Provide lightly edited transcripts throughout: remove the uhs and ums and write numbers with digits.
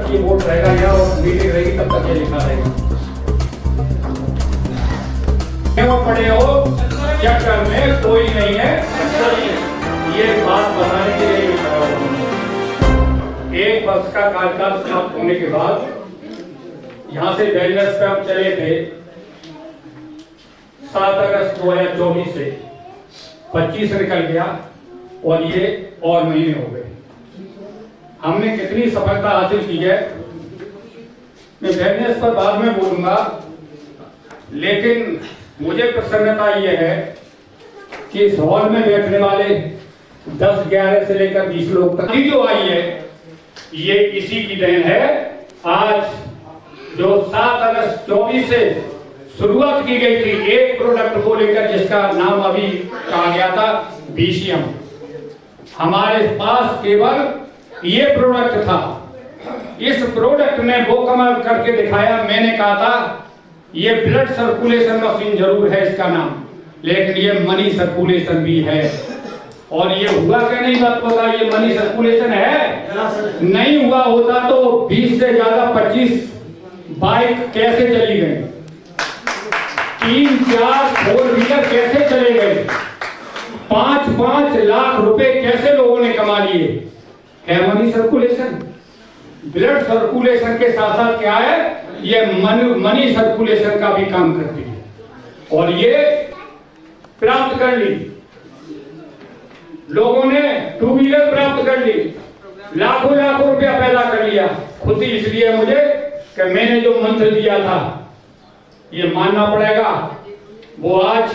तक ये वोट रहेगा या और मीटिंग रहेगी तब तक ये लिखा रहेगा। क्यों पड़े हो चक्कर में कोई नहीं है, ये बात बताने के लिए लिखा हुआ। एक वर्ष का कार्यकाल समाप्त होने के बाद यहाँ से वेलनेस पे हम चले थे 7 अगस्त 2024 से 25 निकल गया और ये और महीने हो गए। हमने कितनी सफलता हासिल की है मैं वेलनेस पर बाद में बोलूंगा, लेकिन मुझे प्रसन्नता ये है कि इस हॉल में बैठने वाले 10-11 से लेकर 20 लोग तक जो आई है ये इसी की देन है। आज जो 7 अगस्त 24 से शुरुआत की गई थी एक प्रोडक्ट को लेकर जिसका नाम अभी कहा गया था बीसीएम, हमारे पास केवल ये प्रोडक्ट था। इस प्रोडक्ट ने वो कमाल करके दिखाया। मैंने कहा था ये ब्लड सर्कुलेशन मशीन जरूर है इसका नाम, लेकिन ये मनी सर्कुलेशन भी है। और ये हुआ क्या नहीं बात बता, ये मनी सर्कुलेशन है। नहीं हुआ होता तो 20 से ज्यादा 25 बाइक कैसे चली गई, 3-4 फोर व्हीलर कैसे चले गए, 5-5 लाख रुपए कैसे लोगों ने कमा लिए। है मनी सर्कुलेशन। ब्लड सर्कुलेशन के साथ साथ क्या है, ये मनी सर्कुलेशन का भी काम करती है। और ये प्राप्त कर ली लोगों ने, 2 व्हीलर प्राप्त कर ली, लाखों लाखों रुपया पैदा कर लिया। खुशी इसलिए मुझे कि मैंने जो मंत्र दिया था ये मानना पड़ेगा, वो आज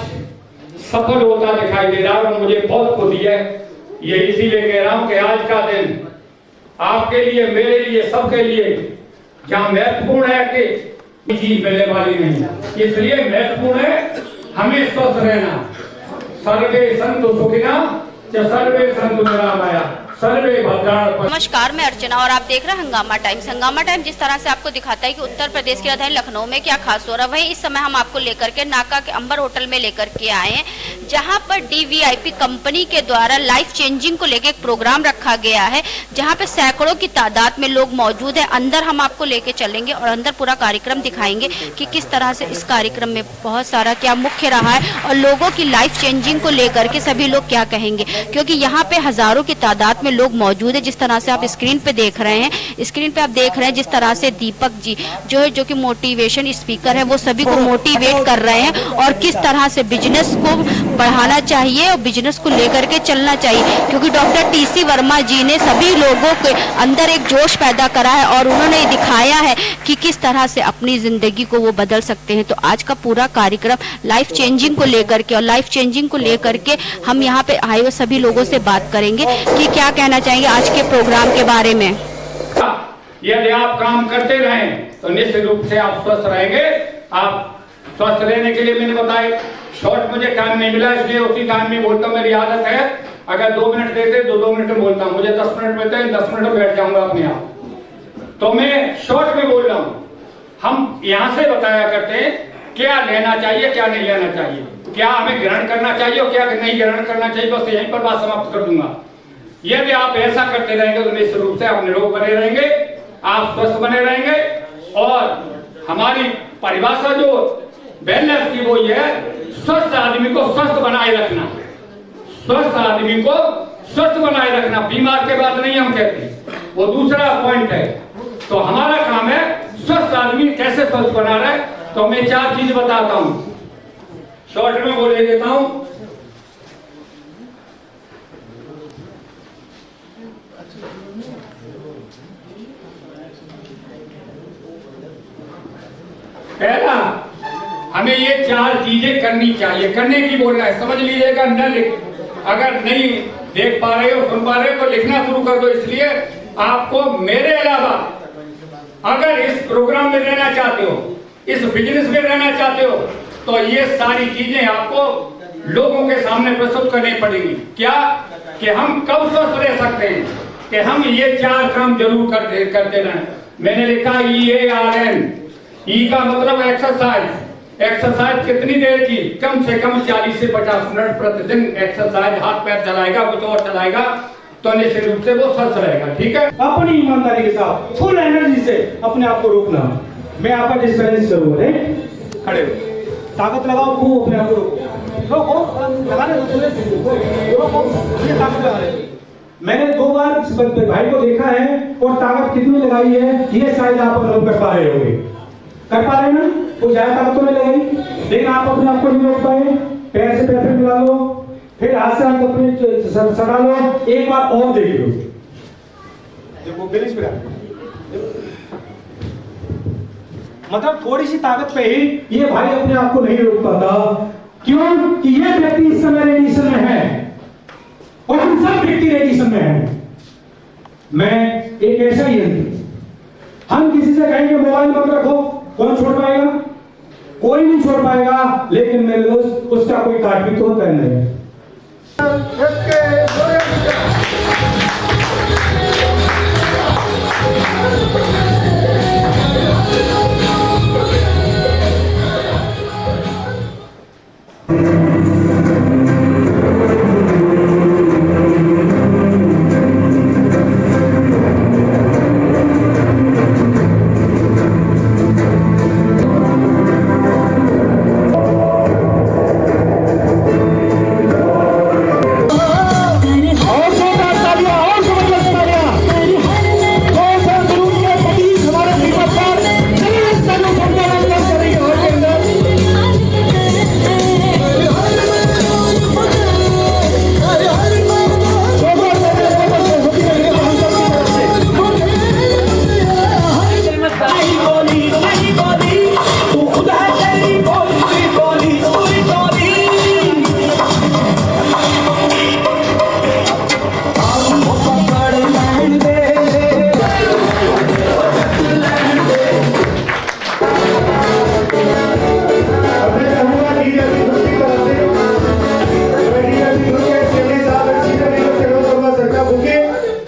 सफल होता दिखाई दे रहा है। मुझे बहुत खुशी है। ये इसीलिए कह रहा हूं कि आज का दिन आपके लिए, मेरे लिए, सबके लिए जहां महत्वपूर्ण है कि चीज मिलने वाली नहीं, इसलिए महत्वपूर्ण है हमें स्वस्थ रहना। सर्वे संतु सुखिना सर्वे संतु निरामया सर्वे भद्राणि। नमस्कार, मैं अर्चना और आप देख रहे हैं हंगामा टाइम्स। हंगामा टाइम जिस तरह से आपको दिखाता है कि उत्तर प्रदेश की राजधानी लखनऊ में क्या खास हो रहा है, वहीं इस समय हम आपको लेकर के नाका के अंबर होटल में लेकर के आए हैं, जहां पर DVIP कंपनी के द्वारा लाइफ चेंजिंग को लेकर एक प्रोग्राम रखा गया है, जहां पे सैकड़ों की तादाद में लोग मौजूद है। अंदर हम आपको लेके चलेंगे और अंदर पूरा कार्यक्रम दिखाएंगे कि किस तरह से इस कार्यक्रम में बहुत सारा क्या मुख्य रहा है और लोगों की लाइफ चेंजिंग को लेकर के सभी लोग क्या कहेंगे, क्योंकि यहाँ पे हजारों की तादाद में लोग मौजूद है। जिस तरह से आप स्क्रीन पे देख रहे हैं, स्क्रीन पे आप देख रहे हैं जिस तरह से दीपक जी जो कि मोटिवेशन स्पीकर है, वो सभी को मोटिवेट कर रहे हैं और किस तरह से बिजनेस को बढ़ाना चाहिए और बिजनेस को लेकर के चलना चाहिए, क्योंकि डॉक्टर TC वर्मा जी ने सभी लोगों के अंदर एक जोश पैदा करा है और उन्होंने दिखाया है कि किस तरह से अपनी जिंदगी को वो बदल सकते हैं। तो आज का पूरा कार्यक्रम लाइफ चेंजिंग को लेकर के और लाइफ चेंजिंग को लेकर के हम यहाँ पे आए हुए सभी लोगों से बात करेंगे कि क्या कहना चाहिए आज के प्रोग्राम के बारे में। यदि आप काम करते रहें तो निश्चित रूप से आप स्वस्थ रहेंगे। आप स्वस्थ रहने के लिए मैंने बताया, शॉर्ट मुझे टाइम नहीं मिला इसलिए उसी टाइम में बोलता हूँ। मेरी आदत है अगर 2 मिनट देते 2 मिनट में बोलता हूँ, मुझे 10 मिनट मिलते हैं 10 मिनट में बैठ जाऊंगा अपने आप, तो मैं शॉर्ट में बोल रहा हूँ। हम यहाँ से बताया करते हैं क्या लेना चाहिए क्या नहीं लेना चाहिए, क्या हमें ग्रहण करना चाहिए और क्या नहीं ग्रहण करना चाहिए, बस यहीं पर बात समाप्त कर दूंगा। यदि आप ऐसा करते रहेंगे तो निश्चित रूप से आप निरोग बने रहेंगे, आप स्वस्थ बने रहेंगे। और हमारी परिभाषा जो वेलनेस की वो ये है, स्वस्थ आदमी को स्वस्थ बनाए रखना, स्वस्थ आदमी को स्वस्थ बनाए रखना, बीमार के बाद नहीं हम कहते, वो दूसरा पॉइंट है। तो हमारा काम है स्वस्थ आदमी कैसे स्वस्थ बना रहे। तो मैं 4 चीज बताता हूँ, शॉर्ट में बोले देता हूँ। पहला, हमें ये 4 चीजें करनी चाहिए, करने की बोलना है, समझ लीजिएगा। न लिख, अगर नहीं देख पा रहे हो सुन पा रहे हो तो लिखना शुरू कर दो। इसलिए आपको मेरे अलावा अगर इस प्रोग्राम में रहना चाहते हो, इस बिजनेस में रहना चाहते हो, तो ये सारी चीजें आपको लोगों के सामने प्रस्तुत करनी पड़ेगी। क्या कि हम कब स्वस्थ रह सकते हैं, कि हम ये 4 काम जरूर करते रहें। मैंने लिखा EARN, ई का मतलब एक्सरसाइज। एक्सरसाइज कितनी देर की, कम से कम 40 से 50 मिनट प्रतिदिन एक्सरसाइज। हाथ पैर चलाएगा, कुछ और चलाएगा, तो निश्चित रूप से वो स्वस्थ रहेगा। ठीक है, अपनी ईमानदारी के साथ फुल एनर्जी से अपने आप को रोकना। मैं आपका डिस्टर्बेंस करूंगा, राइट? खड़े हो, ताकत लगाओ, खूब अपने आप को रोको, लगाने दो, ये ताकत लगा रहे। मैंने 2 बार भाई को देखा है और ताकत कितनी लगाई है ये शायद आप अनुभव कर पा रहे होंगे। कर पा रहे हैं ना? कोई ज्यादा ताकत तो नहीं लगाई, लेकिन आप अपने आप को नहीं रोक पाए। पैर से पैर मिला लो, फिर हाथ से हाथ अपने सड़ा लो, एक बार और देख लो। देखो बैलेंस पे मतलब थोड़ी सी ताकत पे ही ये भाई अपने आप को नहीं रोक पाता। क्यों? कि ये व्यक्ति इस समय रेडिएशन में है और हम सब व्यक्ति रेडिएशन में है। मैं एक ऐसा ही यंत्र, हम किसी से कहेंगे मोबाइल मत रखो, कौन छोड़ पाएगा? कोई नहीं छोड़ पाएगा। लेकिन मेरे दोस्त उसका कोई काट भी तो होता नहीं है।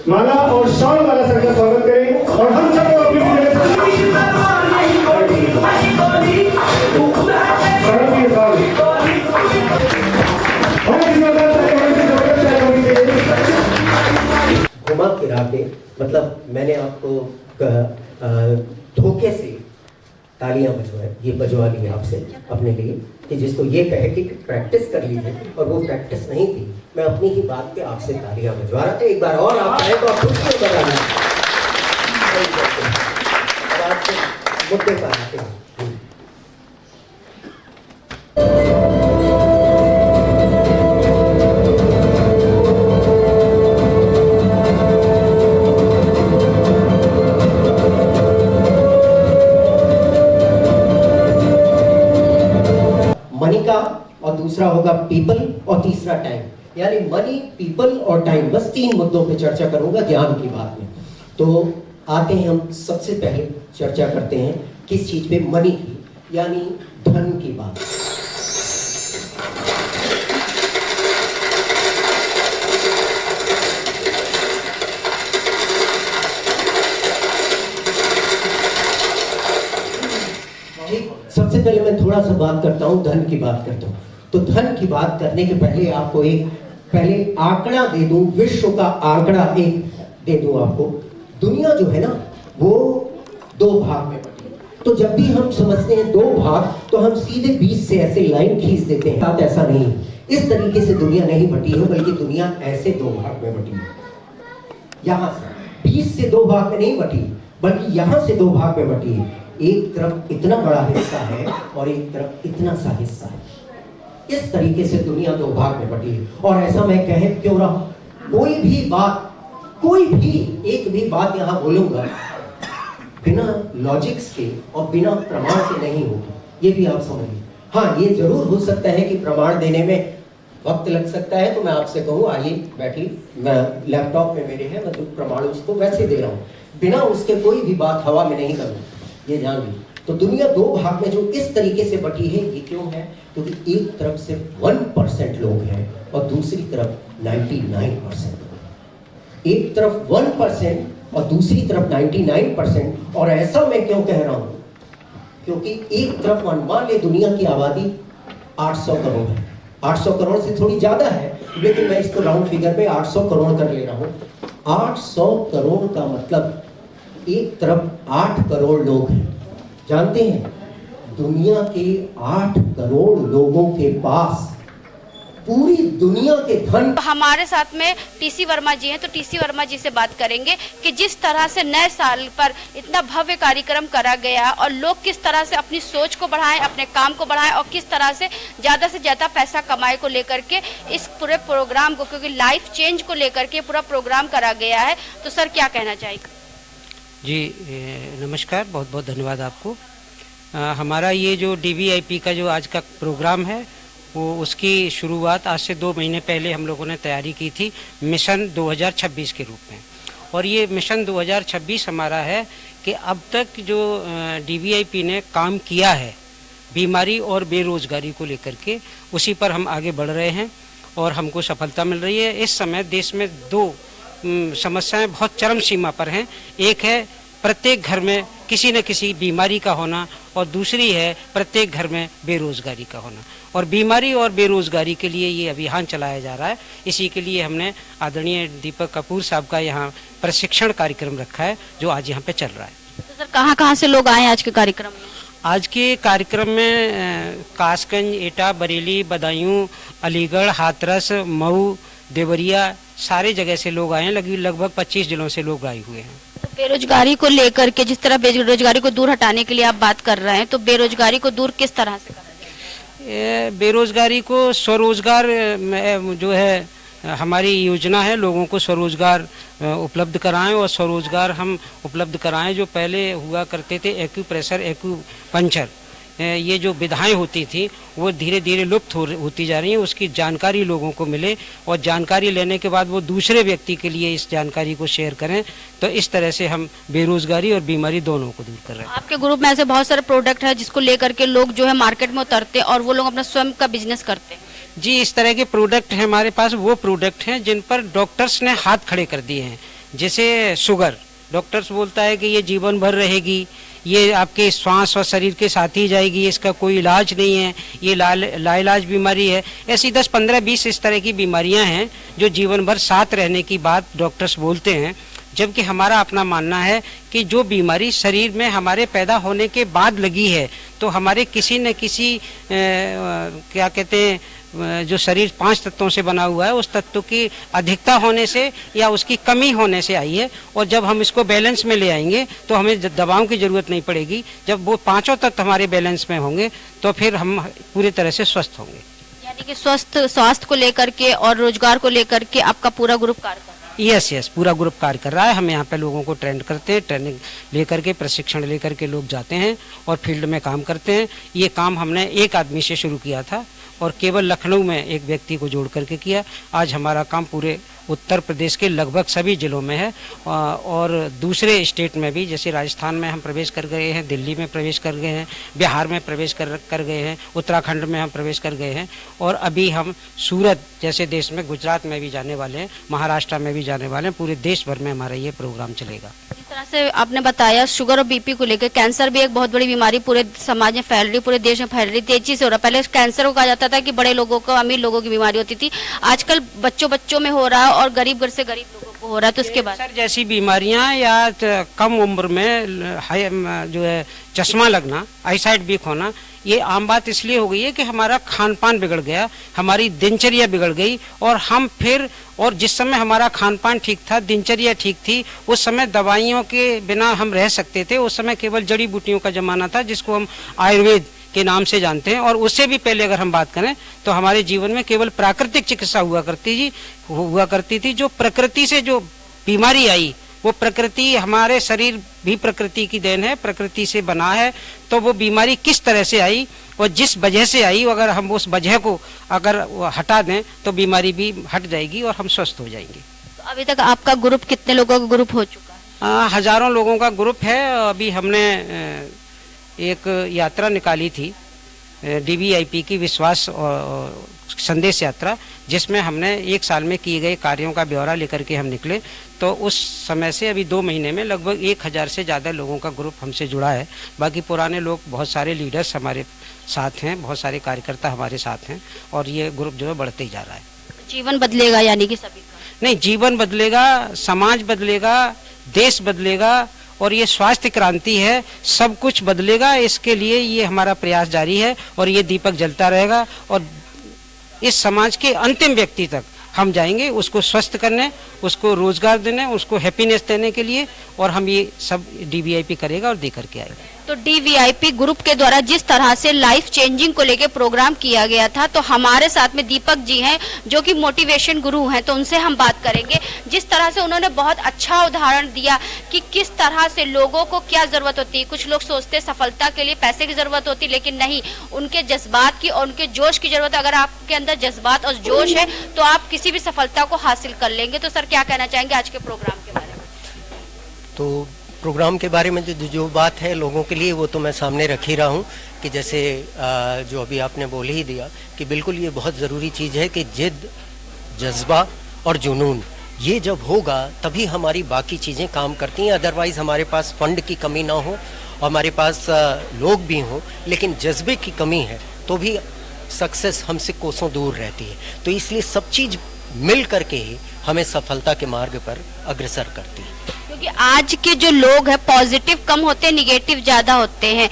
माला और शॉल वाला सर का स्वागत करें और हम सब अपनी घुमा फिरा के मतलब मैंने आपको धोखे से तालियां बजवा ली आपसे अपने लिए कि जिसको ये कहे कि प्रैक्टिस कर लीजिए और वो प्रैक्टिस नहीं थी। मैं अपनी ही बात पे आपसे तालियां बजवा रहा था। एक बार और आप आए तो आप खुद को बता मुद्दे पर आते हैं। मनी का और दूसरा होगा पीपल और तीसरा टाइम, यानी मनी, पीपल और टाइम, बस 3 मुद्दों पे चर्चा करूंगा ज्ञान की बात में। तो आते हैं हम सबसे पहले चर्चा करते हैं किस चीज पे? मनी की, यानी धन की बात। सबसे पहले मैं थोड़ा सा बात करता हूं, धन की बात करता हूं। तो धन की बात करने के पहले आपको एक पहले आंकड़ा दे दूं, विश्व का आंकड़ा एक दे दूं आपको। दुनिया जो है ना वो 2 भाग में बटी है। तो जब भी हम समझते हैं 2 भाग तो हम सीधे 20 से ऐसे लाइन खींच देते हैं। बात ऐसा नहीं, इस तरीके से दुनिया नहीं बटी है, बल्कि दुनिया ऐसे 2 भाग में बटी है। यहां से 20 से 2 भाग में नहीं बटी, बल्कि यहां से 2 भाग में बटी है। एक तरफ इतना बड़ा हिस्सा है और एक तरफ इतना सा हिस्सा है। इस तरीके से दुनिया 2 भाग में बटी है। और ऐसा मैं कह क्यों रहा, कोई भी बात, कोई भी एक भी बात यहां बोलूंगा बिना लॉजिक्स के और बिना प्रमाण के नहीं होगी, ये भी आप समझिए। हाँ, ये जरूर हो सकता है कि प्रमाण देने में वक्त लग सकता है, तो मैं आपसे कहूँ आइए बैठिए, मैं लैपटॉप में मेरे है, मैं तो प्रमाण उसको वैसे दे रहा हूँ, बिना उसके कोई भी बात हवा में नहीं करूँ, ये जान लीजिए। तो दुनिया 2 भाग में जो इस तरीके से बटी है, ये क्यों है? क्योंकि एक तरफ से 1% लोग हैं और दूसरी तरफ 99%। एक तरफ 1% और दूसरी तरफ 99%। और ऐसा मैं क्यों कह रहा हूं? क्योंकि एक तरफ मान ले दुनिया की आबादी 800 करोड़ है, 800 करोड़ से थोड़ी ज्यादा है, लेकिन मैं इसको राउंड फिगर में 800 करोड़ कर ले रहा हूँ। 800 करोड़ का मतलब एक तरफ 8 करोड़ लोग हैं। जानते हैं दुनिया के 8 करोड़ लोगों के पास पूरी दुनिया के धन। हमारे साथ में टीसी वर्मा जी हैं, तो टीसी वर्मा जी से बात करेंगे कि जिस तरह से नए साल पर इतना भव्य कार्यक्रम करा गया और लोग किस तरह से अपनी सोच को बढ़ाएं, अपने काम को बढ़ाएं और किस तरह से ज़्यादा पैसा कमाए को लेकर के इस पूरे प्रोग्राम को, क्योंकि लाइफ चेंज को लेकर के पूरा प्रोग्राम करा गया है। तो सर क्या कहना चाहेंगे? जी नमस्कार, बहुत बहुत धन्यवाद आपको। हमारा ये जो DVIP का जो आज का प्रोग्राम है वो उसकी शुरुआत आज से 2 महीने पहले हम लोगों ने तैयारी की थी मिशन 2026 के रूप में। और ये मिशन 2026 हमारा है कि अब तक जो DVIP ने काम किया है बीमारी और बेरोजगारी को लेकर के, उसी पर हम आगे बढ़ रहे हैं और हमको सफलता मिल रही है। इस समय देश में 2 समस्याएं बहुत चरम सीमा पर हैं। एक है प्रत्येक घर में किसी न किसी बीमारी का होना और दूसरी है प्रत्येक घर में बेरोजगारी का होना। और बीमारी और बेरोजगारी के लिए ये अभियान चलाया जा रहा है। इसी के लिए हमने आदरणीय दीपक कपूर साहब का यहाँ प्रशिक्षण कार्यक्रम रखा है जो आज यहाँ पे चल रहा है। तो सर कहाँ से लोग आए आज के कार्यक्रम में? आज के कार्यक्रम में कासगंज, एटा, बरेली, बदायूं, अलीगढ़, हाथरस, मऊ, देवरिया सारे जगह से लोग आए हैं। लगभग 25 जिलों से लोग आए हुए हैं। तो बेरोजगारी को लेकर के, जिस तरह बेरोजगारी को दूर हटाने के लिए आप बात कर रहे हैं, तो बेरोजगारी को दूर किस तरह से करेंगे? बेरोजगारी को स्वरोजगार जो है हमारी योजना है, लोगों को स्वरोजगार उपलब्ध कराएं और स्वरोजगार हम उपलब्ध कराएं। जो पहले हुआ करते थे एक्यूप्रेशर, एक्यूपंक्चर, ये जो विधाएं होती थी वो धीरे धीरे लुप्त होती जा रही हैं। उसकी जानकारी लोगों को मिले और जानकारी लेने के बाद वो दूसरे व्यक्ति के लिए इस जानकारी को शेयर करें। तो इस तरह से हम बेरोजगारी और बीमारी दोनों को दूर कर रहे हैं। आपके ग्रुप में ऐसे बहुत सारे प्रोडक्ट है जिसको लेकर के लोग जो है मार्केट में उतरते हैं और वो लोग अपना स्वयं का बिजनेस करते हैं। जी, इस तरह के प्रोडक्ट हैं हमारे पास। वो प्रोडक्ट हैं जिन पर डॉक्टर्स ने हाथ खड़े कर दिए हैं। जैसे शुगर, डॉक्टर्स बोलता है कि ये जीवन भर रहेगी, ये आपके श्वास और शरीर के साथ ही जाएगी, इसका कोई इलाज नहीं है, ये लाइलाज बीमारी है। ऐसी 10, 15, 20 इस तरह की बीमारियां हैं जो जीवन भर साथ रहने की बात डॉक्टर्स बोलते हैं। जबकि हमारा अपना मानना है कि जो बीमारी शरीर में हमारे पैदा होने के बाद लगी है, तो हमारे किसी न किसी क्या कहते हैं, जो शरीर 5 तत्वों से बना हुआ है, उस तत्व की अधिकता होने से या उसकी कमी होने से आई है। और जब हम इसको बैलेंस में ले आएंगे तो हमें दवाओं की जरूरत नहीं पड़ेगी। जब वो 5 तत्व हमारे बैलेंस में होंगे तो फिर हम पूरी तरह से स्वस्थ होंगे। यानी कि स्वास्थ्य को लेकर के और रोजगार को लेकर के आपका पूरा ग्रुप कार्य कर रहा है? यस, पूरा ग्रुप कार्य कर रहा है। हम यहाँ पे लोगों को ट्रेंड करते हैं, ट्रेनिंग लेकर के, प्रशिक्षण लेकर के लोग जाते हैं और फील्ड में काम करते हैं। ये काम हमने एक आदमी से शुरू किया था और केवल लखनऊ में एक व्यक्ति को जोड़ करके किया। आज हमारा काम पूरे उत्तर प्रदेश के लगभग सभी जिलों में है और दूसरे स्टेट में भी, जैसे राजस्थान में हम प्रवेश कर गए हैं, दिल्ली में प्रवेश कर गए हैं, बिहार में प्रवेश कर गए हैं, उत्तराखंड में हम प्रवेश कर गए हैं और अभी हम सूरत जैसे देश में, गुजरात में भी जाने वाले हैं, महाराष्ट्र में भी जाने वाले हैं। पूरे देश भर में हमारा ये प्रोग्राम चलेगा। जिस तरह से आपने बताया शुगर और बीपी को लेकर, कैंसर भी एक बहुत बड़ी बीमारी पूरे समाज में फैल रही, पूरे देश में फैल रही, तेजी से हो रहा। पहले कैंसर को कहा जाता था कि बड़े लोगों को, अमीर लोगों की बीमारी होती थी, आजकल बच्चों में हो रहा है और गरीब घर से गरीब लोगों को हो रहा है। तो उसके बाद सर जैसी बीमारियां या कम उम्र में जो है चश्मा लगना, आईसाइट वीक होना, ये आम बात इसलिए हो गई है कि हमारा खान पान बिगड़ गया, हमारी दिनचर्या बिगड़ गई और जिस समय हमारा खान पान ठीक था, दिनचर्या ठीक थी, उस समय दवाइयों के बिना हम रह सकते थे। उस समय केवल जड़ी बूटियों का जमाना था जिसको हम आयुर्वेद के नाम से जानते हैं। और उससे भी पहले अगर हम बात करें तो हमारे जीवन में केवल प्राकृतिक चिकित्सा हुआ करती थी। जो प्रकृति से जो बीमारी आई, वो प्रकृति, हमारे शरीर भी प्रकृति की देन है, प्रकृति से बना है। तो वो बीमारी किस तरह से आई और जिस वजह से आई, अगर हम उस वजह को अगर हटा दें तो बीमारी भी हट जाएगी और हम स्वस्थ हो जाएंगे। तो अभी तक आपका ग्रुप कितने लोगों का ग्रुप हो चुका है? हजारों लोगों का ग्रुप है। अभी हमने एक यात्रा निकाली थी DVIP की विश्वास और संदेश यात्रा, जिसमें हमने 1 साल में किए गए कार्यों का ब्यौरा लेकर के हम निकले। तो उस समय से अभी 2 महीने में लगभग 1000 से ज़्यादा लोगों का ग्रुप हमसे जुड़ा है। बाकी पुराने लोग, बहुत सारे लीडर्स हमारे साथ हैं, बहुत सारे कार्यकर्ता हमारे साथ हैं और ये ग्रुप जो है बढ़ते ही जा रहा है। जीवन बदलेगा यानी कि सभी का। नहीं, जीवन बदलेगा, समाज बदलेगा, देश बदलेगा और ये स्वास्थ्य क्रांति है, सब कुछ बदलेगा। इसके लिए ये हमारा प्रयास जारी है और ये दीपक जलता रहेगा और इस समाज के अंतिम व्यक्ति तक हम जाएंगे, उसको स्वस्थ करने, उसको रोजगार देने, उसको हैप्पीनेस देने के लिए, और हम ये सब डीवीआईपी करेगा और दे करके आएगा। तो डीवीआईपी ग्रुप के द्वारा जिस तरह से लाइफ चेंजिंग को लेकर प्रोग्राम किया गया था, तो हमारे साथ में दीपक जी हैं जो कि मोटिवेशन गुरु हैं, तो उनसे हम बात करेंगे। जिस तरह से उन्होंने बहुत अच्छा उदाहरण दिया कि किस तरह से लोगों को क्या जरूरत होती है। कुछ लोग सोचते सफलता के लिए पैसे की जरूरत होती, लेकिन नहीं, उनके जज्बात की और उनके जोश की जरूरत। अगर आपके अंदर जज्बात और जोश है तो आप किसी भी सफलता को हासिल कर लेंगे। तो सर क्या कहना चाहेंगे आज के प्रोग्राम के बारे में? तो प्रोग्राम के बारे में जो बात है लोगों के लिए, वो तो मैं सामने रख ही रहा हूँ कि जैसे जो अभी आपने बोल ही दिया कि बिल्कुल ये बहुत ज़रूरी चीज़ है कि जिद, जज्बा और जुनून ये जब होगा तभी हमारी बाकी चीज़ें काम करती हैं। अदरवाइज़ हमारे पास फंड की कमी ना हो, हमारे पास लोग भी हों, लेकिन जज्बे की कमी है तो भी सक्सेस हमसे कोसों दूर रहती है। तो इसलिए सब चीज़ मिल करके ही हमें सफलता के मार्ग पर अग्रसर करती है। क्योंकि आज के जो लोग हैं पॉजिटिव कम होते हैं, निगेटिव ज्यादा होते हैं।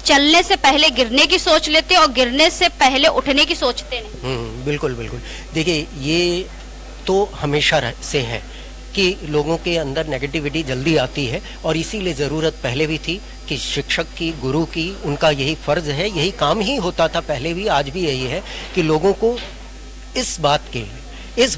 चलने से पहले गिरने की सोच लेते हैं और गिरने से पहले उठने की सोचते नहीं। बिल्कुल बिल्कुल। देखिए ये तो हमेशा से है कि लोगों के अंदर नेगेटिविटी जल्दी आती है और इसीलिए ज़रूरत पहले भी थी कि शिक्षक की, गुरु की, उनका यही फ़र्ज़ है, यही काम ही होता था पहले भी, आज भी यही है कि लोगों को इस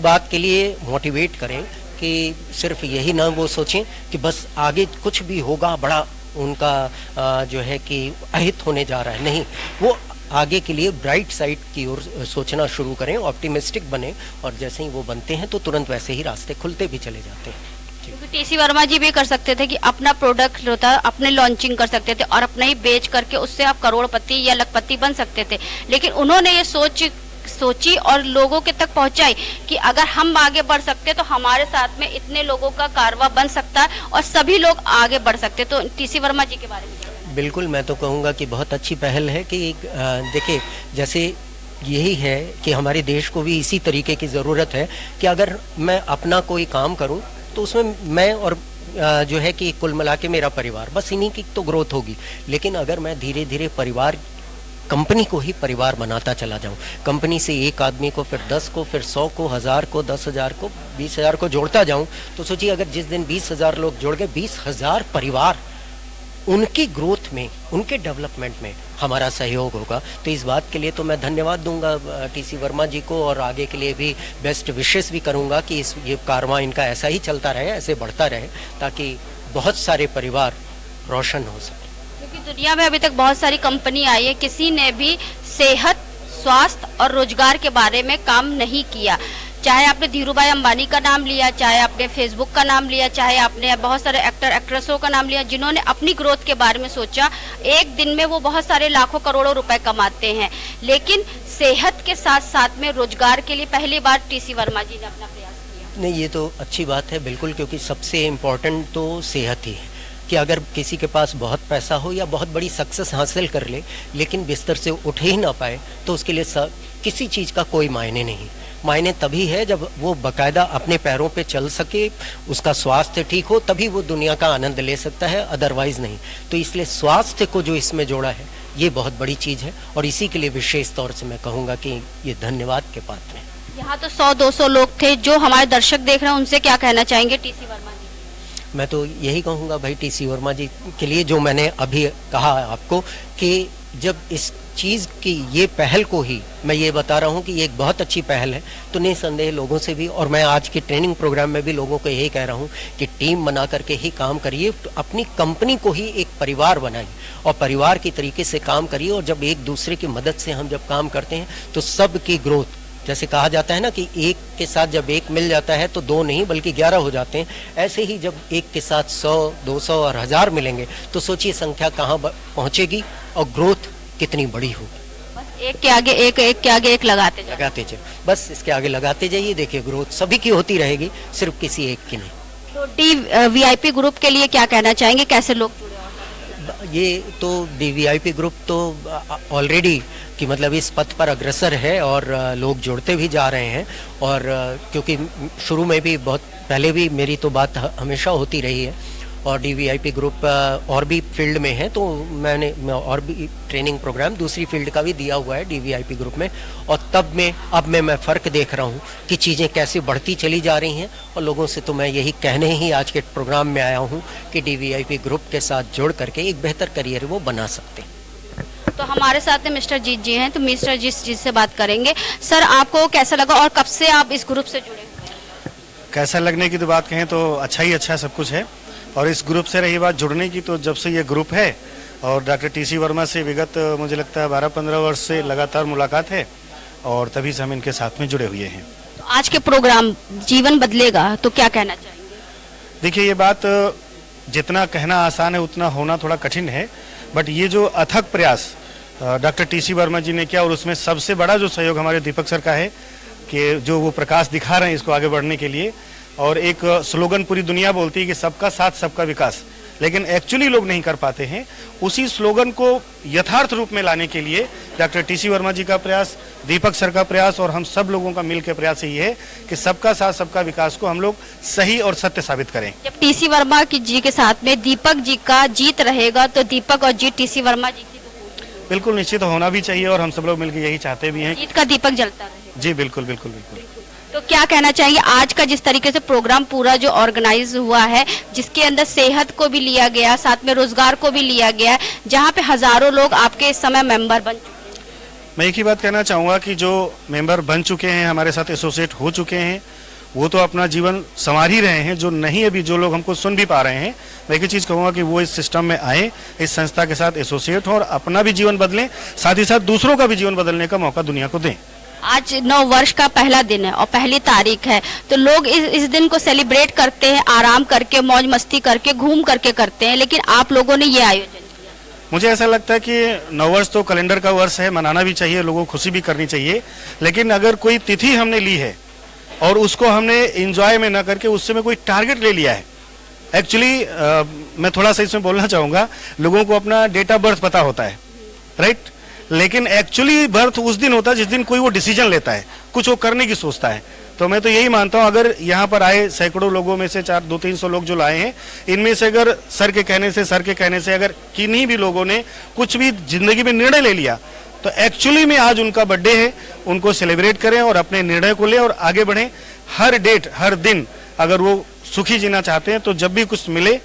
बात के लिए मोटिवेट करें कि सिर्फ यही ना वो सोचें कि बस आगे कुछ भी होगा बड़ा उनका जो है कि अहित होने जा रहा है। नहीं, वो आगे के लिए ब्राइट साइड की ओर सोचना शुरू करें, ऑप्टिमिस्टिक बने, और जैसे ही वो बनते हैं तो तुरंत वैसे ही रास्ते खुलते भी चले जाते हैं। क्योंकि टीसी वर्मा जी भी कर सकते थे कि अपना प्रोडक्ट होता है अपने लॉन्चिंग कर सकते थे और अपने ही बेच करके उससे आप करोड़पति या लखपति बन सकते थे, लेकिन उन्होंने ये सोची और लोगों के तक पहुंचाई कि अगर हम आगे बढ़ सकते तो हमारे साथ में इतने लोगों का कारवा बन सकता है और सभी लोग आगे बढ़ सकते। तो टीसी वर्मा जी के बारे में बिल्कुल मैं तो कहूँगा कि बहुत अच्छी पहल है कि देखिए जैसे यही है कि हमारे देश को भी इसी तरीके की ज़रूरत है कि अगर मैं अपना कोई काम करूँ तो उसमें मैं और जो है कि कुल मिला के मेरा परिवार, बस इन्हीं की तो ग्रोथ होगी। लेकिन अगर मैं धीरे धीरे कंपनी को ही परिवार बनाता चला जाऊं, कंपनी से एक आदमी को, फिर 10 को, फिर 100 को, 1000 को, 10,000 को, 20,000 को जोड़ता जाऊं, तो सोचिए अगर जिस दिन 20,000 लोग जुड़ गए, 20,000 परिवार, उनकी ग्रोथ में, उनके डेवलपमेंट में हमारा सहयोग होगा। तो इस बात के लिए तो मैं धन्यवाद दूंगा टीसी वर्मा जी को, और आगे के लिए भी बेस्ट विशेस भी करूंगा कि ये कारवां इनका ऐसा ही चलता रहे, ऐसे बढ़ता रहे, ताकि बहुत सारे परिवार रोशन हो सके। क्योंकि दुनिया में अभी तक बहुत सारी कंपनी आई है, किसी ने भी सेहत, स्वास्थ्य और रोजगार के बारे में काम नहीं किया। चाहे आपने धीरूभाई अंबानी का नाम लिया, चाहे आपने फेसबुक का नाम लिया, चाहे आपने बहुत सारे एक्टर एक्ट्रेसों का नाम लिया जिन्होंने अपनी ग्रोथ के बारे में सोचा। एक दिन में वो बहुत सारे लाखों करोड़ों रुपए कमाते हैं, लेकिन सेहत के साथ साथ में रोजगार के लिए पहली बार टीसी वर्मा जी ने अपना प्रयास किया। नहीं, ये तो अच्छी बात है बिल्कुल, क्योंकि सबसे इम्पोर्टेंट तो सेहत ही है कि अगर किसी के पास बहुत पैसा हो या बहुत बड़ी सक्सेस हासिल कर ले, लेकिन बिस्तर से उठ ही ना पाए, तो उसके लिए किसी चीज़ का कोई मायने नहीं। मायने तभी है जब वो बाकायदा अपने पैरों पे चल सके, उसका स्वास्थ्य ठीक हो, तभी वो दुनिया का आनंद ले सकता है, अदरवाइज नहीं। तो इसलिए स्वास्थ्य को जो इसमें जोड़ा है ये बहुत बड़ी चीज़ है, और इसी के लिए विशेष तौर से मैं कहूँगा कि ये धन्यवाद के पात्र हैं। यहाँ तो 100-200 लोग थे जो हमारे दर्शक देख रहे हैं, उनसे क्या कहना चाहेंगे टीसी वर्मा जी? मैं तो यही कहूँगा भाई टीसी वर्मा जी के लिए, जो मैंने अभी कहा आपको कि जब इस चीज़ की ये पहल को ही मैं ये बता रहा हूँ कि ये एक बहुत अच्छी पहल है, तो निसंदेह लोगों से भी, और मैं आज के ट्रेनिंग प्रोग्राम में भी लोगों को यही कह रहा हूँ कि टीम बना करके ही काम करिए, तो अपनी कंपनी को ही एक परिवार बनाइए और परिवार की तरीके से काम करिए। और जब एक दूसरे की मदद से हम जब काम करते हैं तो सबकी ग्रोथ, जैसे कहा जाता है ना कि एक के साथ जब एक मिल जाता है तो 2 नहीं बल्कि 11 हो जाते हैं, ऐसे ही जब एक के साथ 100, 200 और 1000 मिलेंगे तो सोचिए संख्या कहाँ पहुँचेगी और ग्रोथ कितनी बड़ी होगी। बस एक के आगे एक, एक के आगे एक लगाते जाइए, बस इसके आगे लगाते जाइए, देखिए ग्रोथ सभी की होती रहेगी, सिर्फ किसी एक की नहीं। तो वीआईपी ग्रुप के लिए क्या कहना चाहेंगे, कैसे लोग जुड़े? ये तो डीवीआईपी ग्रुप तो ऑलरेडी कि मतलब इस पथ पर अग्रसर है और लोग जुड़ते भी जा रहे हैं। और क्योंकि शुरू में भी बहुत पहले भी मेरी तो बात हमेशा होती रही है और डीवीआईपी ग्रुप और भी फील्ड में है, तो मैंने और भी ट्रेनिंग प्रोग्राम दूसरी फील्ड का भी दिया हुआ है डीवीआईपी ग्रुप में। और अब मैं फ़र्क देख रहा हूँ कि चीज़ें कैसे बढ़ती चली जा रही हैं। और लोगों से तो मैं यही कहने ही आज के प्रोग्राम में आया हूँ कि डीवीआईपी ग्रुप के साथ जुड़ करके एक बेहतर करियर वो बना सकते हैं। तो हमारे साथ में मिस्टर जीत जी हैं, तो मिस्टर जीत से बात करेंगे। सर, आपको कैसा लगा और कब से आप इस ग्रुप से जुड़े? कैसा लगने की तो बात कहें तो अच्छा ही अच्छा सब कुछ है। और इस ग्रुप से रही बात जुड़ने की, तो जब से ये ग्रुप है और डॉक्टर टीसी वर्मा से विगत मुझे लगता है 12-15 वर्ष से लगातार मुलाकात है और तभी से हम इनके साथ में जुड़े हुए हैं। तो आज के प्रोग्राम जीवन बदलेगा, तो क्या कहना चाहेंगे? देखिए, ये बात जितना कहना आसान है उतना होना थोड़ा कठिन है। बट ये जो अथक प्रयास डॉक्टर टीसी वर्मा जी ने किया और उसमें सबसे बड़ा जो सहयोग हमारे दीपक सर का है कि जो वो प्रकाश दिखा रहे हैं इसको आगे बढ़ने के लिए। और एक स्लोगन पूरी दुनिया बोलती है कि सबका साथ सबका विकास, लेकिन एक्चुअली लोग नहीं कर पाते हैं। उसी स्लोगन को यथार्थ रूप में लाने के लिए डॉक्टर टीसी वर्मा जी का प्रयास, दीपक सर का प्रयास और हम सब लोगों का मिल के प्रयास यही है कि सबका साथ सबका विकास को हम लोग सही और सत्य साबित करें। जब टीसी वर्मा जी के साथ में दीपक जी का जीत रहेगा, तो दीपक और जीत टीसी वर्मा जी की तो बिल्कुल निश्चित होना भी चाहिए और हम सब लोग मिलकर यही चाहते भी हैं। जीत का दीपक जलता रहे। जी बिल्कुल बिल्कुल बिल्कुल। तो क्या कहना चाहिए आज का जिस तरीके से प्रोग्राम पूरा जो ऑर्गेनाइज हुआ है, जिसके अंदर सेहत को भी लिया गया, साथ में रोजगार को भी लिया गया, जहां पे हजारों लोग आपके इस समय मेंबर बन चुके हैं? मैं एक ही बात कहना चाहूँगा कि जो मेंबर बन चुके हैं, हमारे साथ एसोसिएट हो चुके हैं, वो तो अपना जीवन संवार ही रहे हैं। जो नहीं, अभी जो लोग हमको सुन भी पा रहे हैं, मैं एक ही चीज़ कहूँगा कि वो इस सिस्टम में आए, इस संस्था के साथ एसोसिएट हों और अपना भी जीवन बदलें, साथ ही साथ दूसरों का भी जीवन बदलने का मौका दुनिया को दें। आज 9 वर्ष का पहला दिन है और पहली तारीख है, तो लोग इस दिन को सेलिब्रेट करते हैं, आराम करके, मौज मस्ती करके, घूम करके करते हैं, लेकिन आप लोगों ने ये आयोजन किया। मुझे ऐसा लगता है कि 9 वर्ष तो कैलेंडर का वर्ष है, मनाना भी चाहिए, लोगों को खुशी भी करनी चाहिए। लेकिन अगर कोई तिथि हमने ली है और उसको हमने एंजॉय में न करके उससे में कोई टारगेट ले लिया है, एक्चुअली मैं थोड़ा सा इसमें बोलना चाहूँगा, लोगों को अपना डेट ऑफ बर्थ पता होता है, राइट, लेकिन एक्चुअली बर्थ उस दिन होता है जिस दिन कोई वो डिसीजन लेता है, कुछ वो करने की सोचता है। तो मैं तो यही मानता हूँ, अगर यहाँ पर आए सैकड़ों लोगों में से 200-300 लोग जो लाए हैं, इनमें से अगर सर के कहने से अगर किन्हीं भी लोगों ने कुछ भी जिंदगी में निर्णय ले लिया, तो एक्चुअली में आज उनका बर्थडे है, उनको सेलिब्रेट करें और अपने निर्णय को लें और आगे बढ़ें। हर डेट, हर दिन अगर वो सुखी जीना चाहते हैं तो जब भी कुछ मिले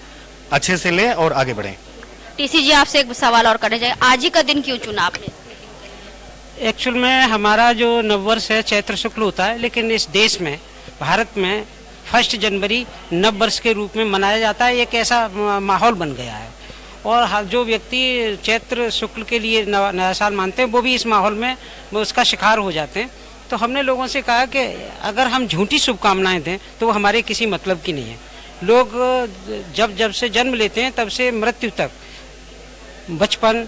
अच्छे से लें और आगे बढ़ें। टीसी जी, आपसे एक सवाल और करना चाहिए, आज ही का दिन क्यों चुना आपने? एक्चुअल में हमारा जो नववर्ष है चैत्र शुक्ल होता है, लेकिन इस देश में, भारत में 1 जनवरी नववर्ष के रूप में मनाया जाता है। एक ऐसा माहौल बन गया है और जो व्यक्ति चैत्र शुक्ल के लिए नया साल मानते हैं, वो भी इस माहौल में वो उसका शिकार हो जाते हैं। तो हमने लोगों से कहा कि अगर हम झूठी शुभकामनाएं दें तो वो हमारे किसी मतलब की नहीं है। लोग जब से जन्म लेते हैं तब से मृत्यु तक, बचपन,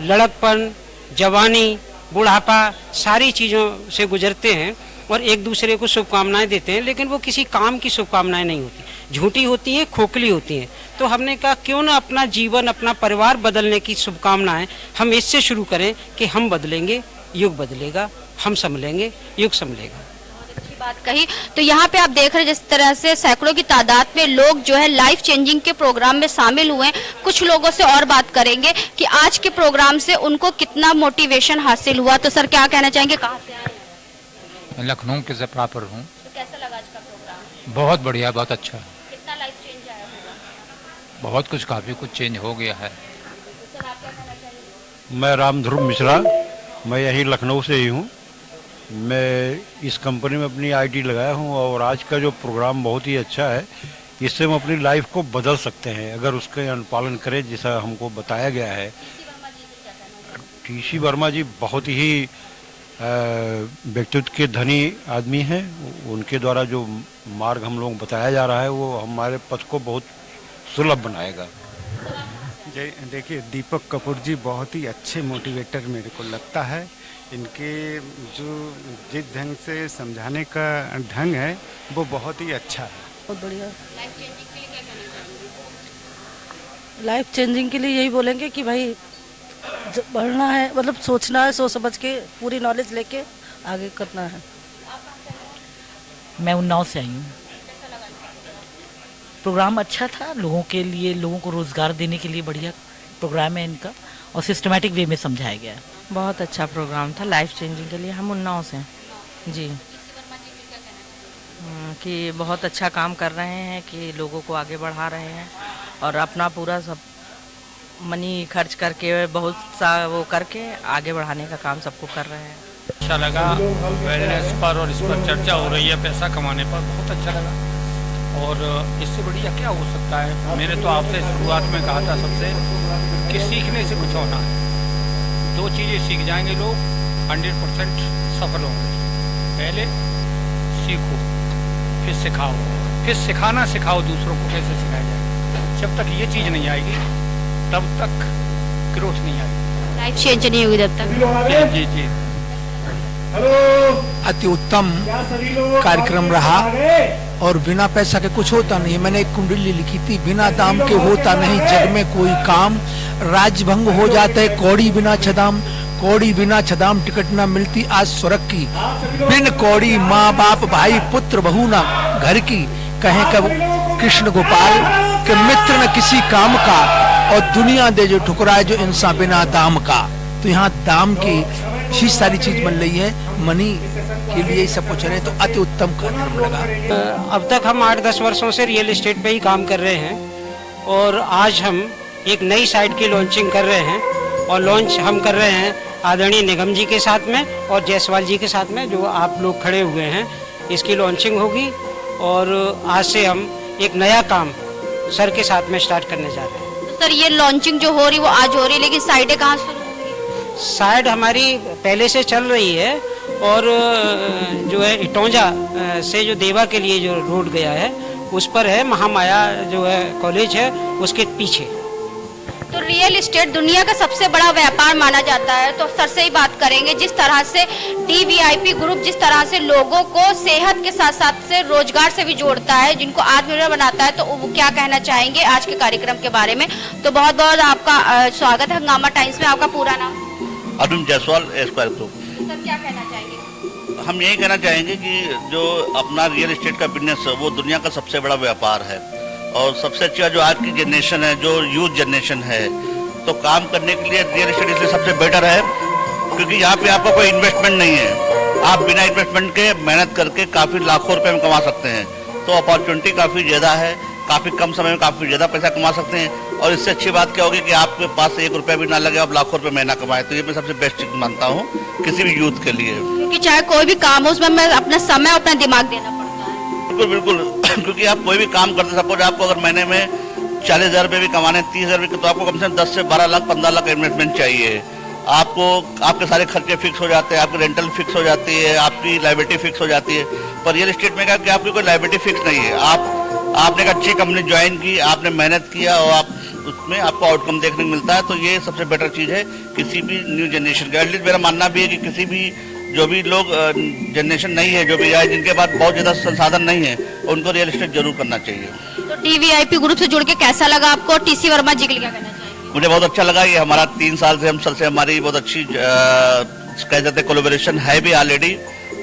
लड़कपन, जवानी, बुढ़ापा, सारी चीज़ों से गुजरते हैं और एक दूसरे को शुभकामनाएं देते हैं, लेकिन वो किसी काम की शुभकामनाएं नहीं होती, झूठी होती हैं, खोखली होती हैं। तो हमने कहा क्यों ना अपना जीवन, अपना परिवार बदलने की शुभकामनाएं हम इससे शुरू करें कि हम बदलेंगे, युग बदलेगा, हम संभलेंगे, युग संभलेगा। अच्छी बात कही। तो यहाँ पे आप देख रहे हैं जिस तरह से सैकड़ों की तादाद में लोग जो है लाइफ चेंजिंग के प्रोग्राम में शामिल हुए हैं। कुछ लोगों से और बात करेंगे कि आज के प्रोग्राम से उनको कितना मोटिवेशन हासिल हुआ। तो सर, क्या कहना चाहेंगे, कहाँ से आए? मैं लखनऊ के जफरा पर हूँ। तो कैसा लगा आज का प्रोग्राम? बहुत बढ़िया, बहुत अच्छा। कितना लाइफ चेंज आया होगा? बहुत कुछ, काफ़ी कुछ चेंज हो गया है। तो सर, आप क्या कहना चाहिए? मैं राम ध्रुव मिश्रा, मैं यहीं लखनऊ से ही हूँ। मैं इस कंपनी में अपनी आईडी लगाया हूँ और आज का जो प्रोग्राम बहुत ही अच्छा है। इससे हम अपनी लाइफ को बदल सकते हैं अगर उसके अनुपालन करें, जैसा हमको बताया गया है। टीसी वर्मा जी बहुत ही व्यक्तित्व के धनी आदमी हैं। उनके द्वारा जो मार्ग हम लोग बताया जा रहा है वो हमारे पथ को बहुत सुलभ बनाएगा। देखिए, दीपक कपूर जी बहुत ही अच्छे मोटिवेटर मेरे को लगता है। इनके जो जिस ढंग से समझाने का ढंग है वो बहुत ही अच्छा है। बहुत बढ़िया। लाइफ चेंजिंग के लिए क्या कहना चाहेंगे? लाइफ चेंजिंग के लिए यही बोलेंगे कि भाई बढ़ना है, मतलब सोचना है, सोच समझ के पूरी नॉलेज लेके आगे करना है। मैं उन्नाव से आई हूँ। प्रोग्राम अच्छा था, लोगों के लिए, लोगों को रोज़गार देने के लिए बढ़िया प्रोग्राम है इनका और सिस्टमेटिक वे में समझाया गया है। बहुत अच्छा प्रोग्राम था लाइफ चेंजिंग के लिए। हम उन्नाव से हैं जी। कि बहुत अच्छा काम कर रहे हैं, कि लोगों को आगे बढ़ा रहे हैं और अपना पूरा सब मनी खर्च करके बहुत सा वो करके आगे बढ़ाने का काम सबको कर रहे हैं। अच्छा लगा, वेलनेस पर और इस पर चर्चा हो रही है, पैसा कमाने पर, बहुत अच्छा लगा। और इससे बढ़िया क्या हो सकता है। मैंने तो आपसे शुरुआत में कहा था सबसे कि सीखने से कुछ होना है। दो चीज़ें सीख जाएंगे लोग, 100% सफल होंगे। पहले सीखो, फिर सिखाओ, फिर सिखाना सिखाओ दूसरों को कैसे सिखाया जाए। जब तक ये चीज़ नहीं आएगी तब तक ग्रोथ नहीं आएगी, लाइफ चेंज नहीं होगी जब तक। जी जी। अति उत्तम कार्यक्रम रहा और बिना पैसा के कुछ होता नहीं। मैंने एक कुंडली लिखी थी, बिना दाम के होता नहीं जग में कोई काम, राजभंग हो जाता है कौड़ी बिना छदाम, कौड़ी बिना छदाम टिकट ना मिलती आज स्वर्ग की, बिन कौड़ी माँ बाप भाई पुत्र बहू ना घर की, कहें कब कृष्ण गोपाल के मित्र न किसी काम का, और दुनिया दे जो ठुकराए जो इंसान बिना दाम का। तो यहाँ दाम की ही सारी चीज बन रही है, मनी के लिए सब कुछ रहे, तो अति उत्तम कार्यक्रम लगा। अब तक हम 8-10 वर्षों से रियल एस्टेट पे ही काम कर रहे हैं और आज हम एक नई साइट की लॉन्चिंग कर रहे हैं और लॉन्च हम कर रहे हैं आदरणीय निगम जी के साथ में और जायसवाल जी के साथ में, जो आप लोग खड़े हुए हैं। इसकी लॉन्चिंग होगी और आज से हम एक नया काम सर के साथ में स्टार्ट करने जा रहे हैं। तो सर ये लॉन्चिंग जो हो रही वो आज हो रही है, लेकिन साइटें कहाँ शुरू होंगी? साइड हमारी पहले से चल रही है और जो है इटौंजा से जो देवा के लिए जो रोड गया है उस पर है, महामाया जो है कॉलेज है उसके पीछे। तो रियल एस्टेट दुनिया का सबसे बड़ा व्यापार माना जाता है, तो सर से ही बात करेंगे। जिस तरह से DVIP ग्रुप जिस तरह से लोगों को सेहत के साथ साथ से रोजगार से भी जोड़ता है, जिनको आत्मनिर्भर बनाता है, तो वो क्या कहना चाहेंगे आज के कार्यक्रम के बारे में? तो बहुत बहुत आपका स्वागत है हंगामा टाइम्स में। आपका पूरा नाम? Arjun Jaiswal, square group. Sir क्या कहना चाहेंगे? हम यही कहना चाहेंगे कि जो अपना रियल एस्टेट का बिजनेस है वो दुनिया का सबसे बड़ा व्यापार है और सबसे अच्छा जो आज की जनरेशन है, जो यूथ जनरेशन है, तो काम करने के लिए रियल एस्टेट इसलिए सबसे बेटर है क्योंकि यहाँ पे आपका कोई इन्वेस्टमेंट नहीं है। आप बिना इन्वेस्टमेंट के मेहनत करके काफ़ी लाखों रुपए में कमा सकते हैं। तो अपॉर्चुनिटी काफ़ी ज़्यादा है, काफ़ी कम समय में काफ़ी ज़्यादा पैसा कमा सकते हैं और इससे अच्छी बात क्या होगी कि आपके पास 1 रुपया भी ना लगे, आप लाखों रुपए महीना कमाए। तो ये मैं सबसे बेस्ट चीज़ मानता हूँ किसी भी यूथ के लिए, क्योंकि चाहे कोई भी काम हो उसमें मैं अपना समय अपना दिमाग देना पड़ता है। बिल्कुल बिल्कुल क्योंकि आप कोई भी काम करते, सपोज आपको अगर महीने में 40,000 रुपये भी कमाने, 30,000 रुपये, तो आपको कम से कम 10 से 12 लाख 15 लाख इन्वेस्टमेंट चाहिए। आपको आपके सारे खर्चे फिक्स हो जाते हैं, आपकी रेंटल फिक्स हो जाती है, आपकी लाइबिलिटी फिक्स हो जाती है। पर रियल एस्टेट में क्या कि आपकी कोई लाइबिलिटी फिक्स नहीं है। आपने एक अच्छी कंपनी ज्वाइन की, आपने मेहनत किया और आप उसमें आपको आउटकम देखने को मिलता है। तो ये सबसे बेटर चीज़ है किसी भी न्यू जनरेशन का। एटलीस्ट मेरा मानना भी है कि किसी भी जो भी लोग जनरेशन नहीं है, जो भी आए, जिनके पास बहुत ज़्यादा संसाधन नहीं है, उनको रियल एस्टेट जरूर करना चाहिए। तो DVIP ग्रुप से जुड़ के कैसा लगा आपको? TC वर्मा जी के लिए क्या कहना चाहिए? मुझे बहुत अच्छा लगा। ये हमारा 3 साल से हम सर से हमारी बहुत अच्छी कह सकते हैं कोलैबोरेशन है भी ऑलरेडी।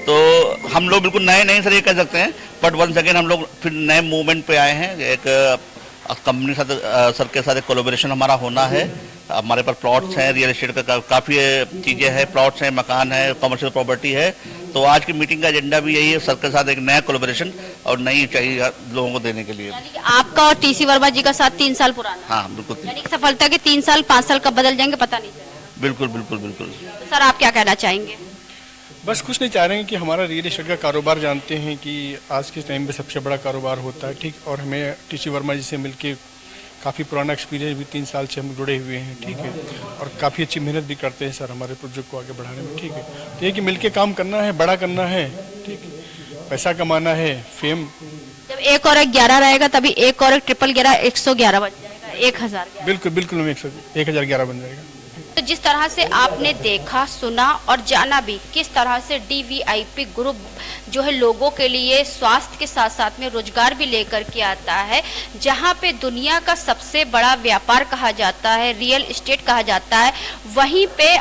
तो हम लोग बिल्कुल नए नहीं सर ये कह सकते हैं, बट वंस अगेन हम लोग फिर नए मूवमेंट पे आए हैं। एक कंपनी साथ सर के साथ एक कोलैबोरेशन हमारा होना है। हमारे पास प्लॉट्स हैं, रियल एस्टेट का काफ़ी चीज़ें हैं, प्लॉट्स हैं, मकान है, कमर्शियल प्रॉपर्टी है। तो आज की मीटिंग का एजेंडा भी यही है, सर के साथ एक नया कोलैबोरेशन और नई चाहिए लोगों को देने के लिए। यानी कि आपका और TC वर्मा जी का साथ 3 साल पुराना? हाँ बिल्कुल। यानी सफलता के 3 साल 5 साल कब बदल जाएंगे पता नहीं चलेगा। बिल्कुल बिल्कुल बिल्कुल। तो सर आप क्या कहना चाहेंगे? बस कुछ नहीं चाह रहे हैं कि हमारा रियल एस्टेट का कारोबार जानते हैं कि आज के टाइम पे सबसे बड़ा कारोबार होता है, ठीक। और हमें TC वर्मा जी से मिलके काफ़ी पुराना एक्सपीरियंस भी 3 साल से हम जुड़े हुए हैं, ठीक है। और काफ़ी अच्छी मेहनत भी करते हैं सर हमारे प्रोजेक्ट को आगे बढ़ाने में, ठीक है। तो ये कि मिलके काम करना है, बड़ा करना है, ठीक है, पैसा कमाना है, फेम। जब 1 और 1 11 रहेगा तभी 1 और 1 ट्रिपल 11 111 बन जाएगा, 1011। बिल्कुल बिल्कुल, 1011 बन जाएगा। तो जिस तरह से आपने देखा, सुना और जाना भी किस तरह से DVIP ग्रुप जो है लोगों के लिए स्वास्थ्य के साथ साथ में रोजगार भी लेकर के आता है। जहां पे दुनिया का सबसे बड़ा व्यापार कहा जाता है, रियल एस्टेट कहा जाता है, वहीं पे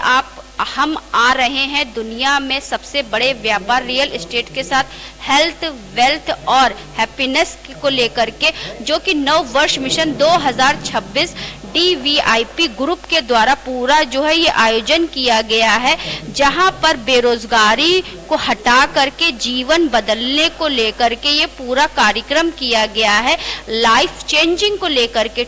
हम आ रहे हैं दुनिया में सबसे बड़े व्यापार रियल एस्टेट के साथ, हेल्थ, वेल्थ और हैप्पीनेस को लेकर के, जो कि नव वर्ष मिशन 2026 DVIP ग्रुप के द्वारा पूरा जो है ये आयोजन किया गया है, जहां पर बेरोजगारी को हटा करके जीवन बदलने को लेकर के ये पूरा कार्यक्रम किया गया है। लाइफ चेंजिंग को लेकर के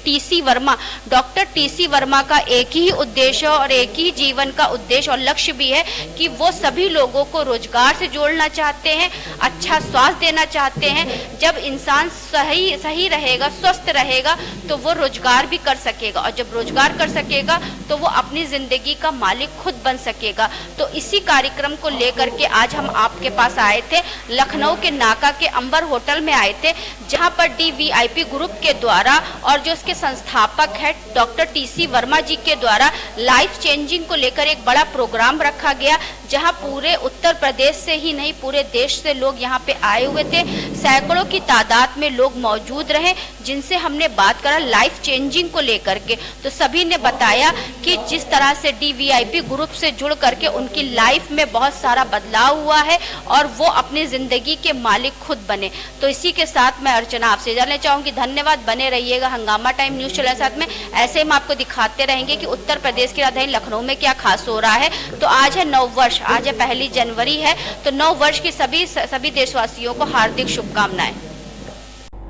डॉक्टर TC वर्मा का एक ही उद्देश्य और एक ही जीवन का उद्देश्य और लक्ष्य भी है कि वो सभी लोगों को रोजगार से जोड़ना चाहते हैं, अच्छा स्वास्थ्य देना चाहते हैं। जब इंसान सही रहेगा, स्वस्थ रहेगा, तो वो रोजगार भी कर सकेगा, और जब रोजगार कर सकेगा तो वो अपनी जिंदगी का मालिक खुद बन सकेगा। तो इसी कार्यक्रम को लेकर के आज हम आपके पास आए थे, लखनऊ के नाका के अंबर होटल में आए थे, जहां पर DVIP ग्रुप के द्वारा और जो उसके संस्थापक है डॉक्टर TC वर्मा जी के द्वारा लाइफ चेंजिंग को लेकर एक बड़ा प्रोग्राम रखा गया, जहां पूरे उत्तर प्रदेश से ही नहीं पूरे देश से लोग यहां पे आए हुए थे। सैकड़ों की तादाद में लोग मौजूद रहे, जिनसे हमने बात करा लाइफ चेंजिंग को लेकर के। तो सभी ने बताया कि जिस तरह से DVIP ग्रुप से जुड़ करके उनकी लाइफ में बहुत सारा बदलाव हुआ है और वो अपनी जिंदगी के मालिक खुद बने। तो इसी के साथ मैं अर्चना आपसे जानना चाहूंगी, धन्यवाद, बने रहिएगा हंगामा टाइम न्यूज चैनल साथ में। ऐसे हम आपको दिखाते रहेंगे कि उत्तर प्रदेश की राजधानी लखनऊ में क्या खास हो रहा है। तो आज है नव वर्ष, आज है 1 जनवरी है, तो नव वर्ष की सभी देशवासियों को हार्दिक शुभकामनाएं।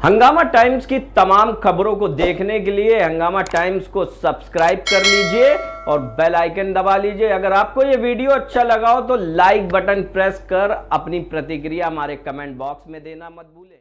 हंगामा टाइम्स की तमाम खबरों को देखने के लिए हंगामा टाइम्स को सब्सक्राइब कर लीजिए और बेल आइकन दबा लीजिए। अगर आपको ये वीडियो अच्छा लगा हो तो लाइक बटन प्रेस कर अपनी प्रतिक्रिया हमारे कमेंट बॉक्स में देना मत भूलें।